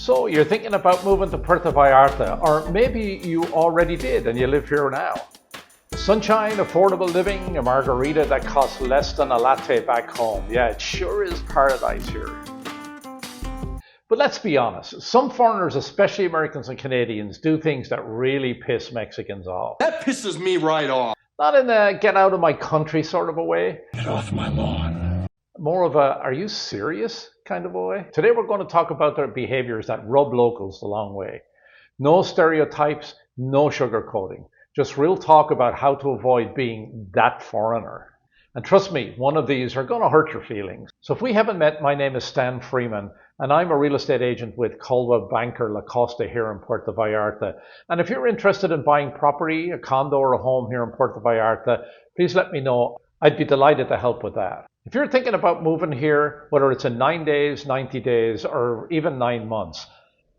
So you're thinking about moving to Puerto Vallarta, or maybe you already did and you live here now. Sunshine, affordable living, a margarita that costs less than a latte back home. Yeah, it sure is paradise here. But let's be honest, some foreigners, especially Americans and Canadians, do things that really piss Mexicans off. That pisses me right off. Not in a get out of my country sort of a way. Get off my lawn. More of a, are you serious kind of a way? Today we're going to talk about their behaviors that rub locals the long way. No stereotypes, no sugarcoating. Just real talk about how to avoid being that foreigner. And trust me, one of these are going to hurt your feelings. So if we haven't met, my name is Stan Freeman, and I'm a real estate agent with Coldwell Banker La Costa here in Puerto Vallarta. And if you're interested in buying property, a condo or a home here in Puerto Vallarta, please let me know. I'd be delighted to help with that. If you're thinking about moving here, whether it's in 9 days, 90 days, or even 9 months,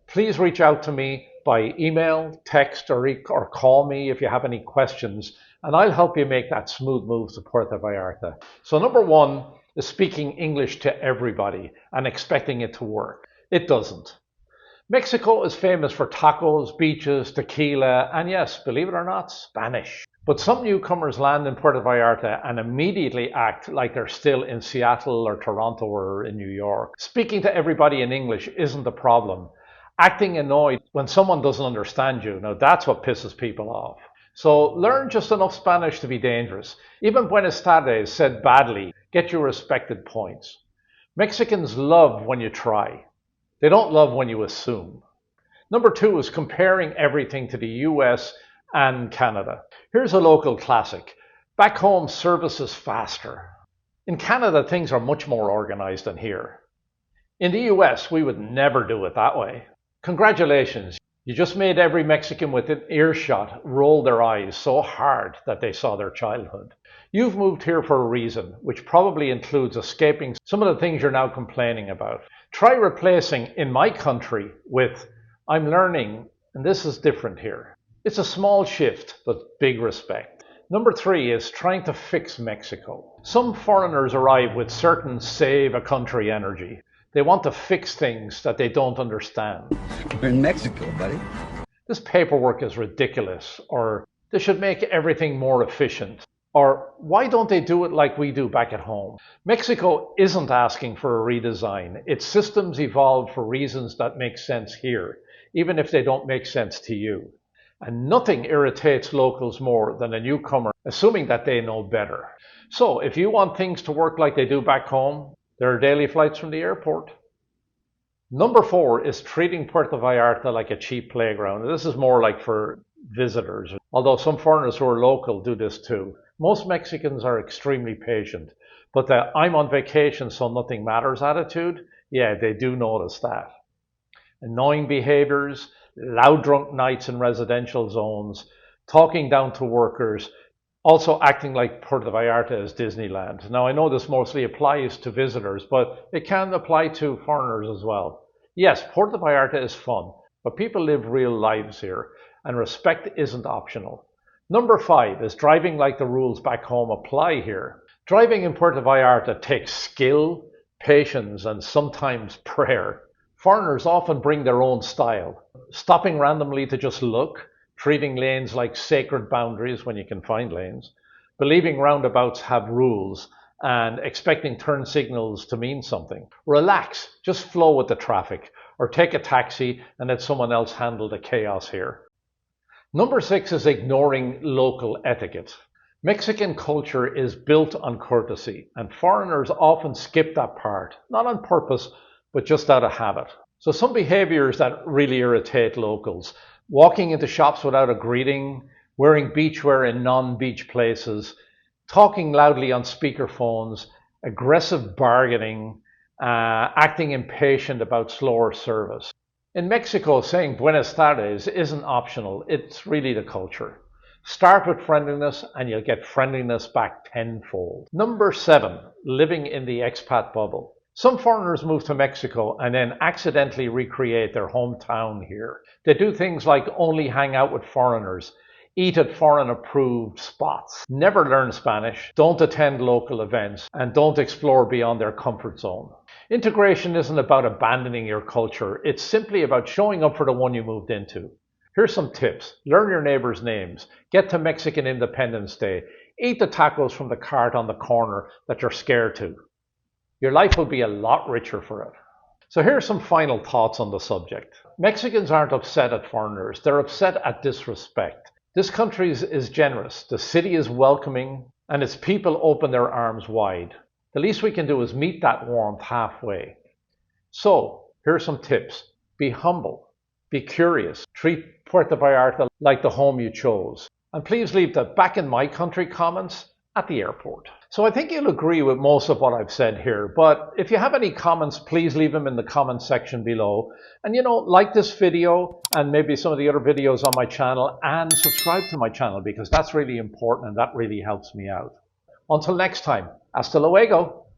please reach out to me by email, text, or call me if you have any questions, and I'll help you make that smooth move to Puerto Vallarta. So number one is speaking English to everybody and expecting it to work. It doesn't. Mexico is famous for tacos, beaches, tequila, and yes, believe it or not, Spanish. But some newcomers land in Puerto Vallarta and immediately act like they're still in Seattle or Toronto or in New York. Speaking to everybody in English isn't the problem. Acting annoyed when someone doesn't understand you, now that's what pisses people off. So learn just enough Spanish to be dangerous. Even Buenas tardes said badly, get your respected points. Mexicans love when you try. They don't love when you assume. Number two is comparing everything to the US and Canada. Here's a local classic. Back home, service is faster. In Canada, things are much more organized than here. In the US, we would never do it that way. Congratulations, you just made every Mexican within earshot roll their eyes so hard that they saw their childhood. You've moved here for a reason, which probably includes escaping some of the things you're now complaining about. Try replacing "in my country" with "I'm learning, and this is different here." It's a small shift, but big respect. Number three is trying to fix Mexico. Some foreigners arrive with certain save a country energy. They want to fix things that they don't understand. We're in Mexico, buddy. This paperwork is ridiculous, or they should make everything more efficient, or why don't they do it like we do back at home? Mexico isn't asking for a redesign. Its systems evolved for reasons that make sense here, even if they don't make sense to you. And nothing irritates locals more than a newcomer assuming that they know better. So if you want things to work like they do back home, there are daily flights from the airport. Number four is treating Puerto Vallarta like a cheap playground. This is more like for visitors, although some foreigners who are local do this too. Most Mexicans are extremely patient, but the "I'm on vacation so nothing matters" attitude, yeah, they do notice that. Annoying behaviors, loud drunk nights in residential zones, talking down to workers, also acting like Puerto Vallarta is Disneyland. Now I know this mostly applies to visitors, but it can apply to foreigners as well. Yes, Puerto Vallarta is fun, but people live real lives here, and respect isn't optional. Number five is driving like the rules back home apply here. Driving in Puerto Vallarta takes skill, patience, and sometimes prayer. Foreigners often bring their own style, stopping randomly to just look, treating lanes like sacred boundaries when you can find lanes, believing roundabouts have rules, and expecting turn signals to mean something. Relax, just flow with the traffic, or take a taxi and let someone else handle the chaos here. Number six is ignoring local etiquette. Mexican culture is built on courtesy, and foreigners often skip that part, not on purpose, but just out of habit. So some behaviors that really irritate locals: walking into shops without a greeting, wearing beachwear in non-beach places, talking loudly on speakerphones, aggressive bargaining, acting impatient about slower service. In Mexico, saying "Buenas tardes" isn't optional, it's really the culture. Start with friendliness and you'll get friendliness back tenfold. Number seven, living in the expat bubble. Some foreigners move to Mexico and then accidentally recreate their hometown here. They do things like only hang out with foreigners, Eat at foreign approved spots. Never learn Spanish. Don't attend local events. And don't explore beyond their comfort zone. Integration isn't about abandoning your culture. It's simply about showing up for the one you moved into. Here's some tips. Learn your neighbors' names. Get to Mexican Independence Day. Eat the tacos from the cart on the corner that you're scared to. Your life will be a lot richer for it. So here's some final thoughts on the subject. Mexicans aren't upset at foreigners. They're upset at disrespect. This country is generous. The city is welcoming, and its people open their arms wide. The least we can do is meet that warmth halfway. So here are some tips. Be humble. Be curious. Treat Puerto Vallarta like the home you chose. And please leave the "back in my country" comments at the airport. So I think you'll agree with most of what I've said here, but if you have any comments, please leave them in the comment section below. And like this video and maybe some of the other videos on my channel, and subscribe to my channel because that's really important and that really helps me out. Until next time, hasta luego.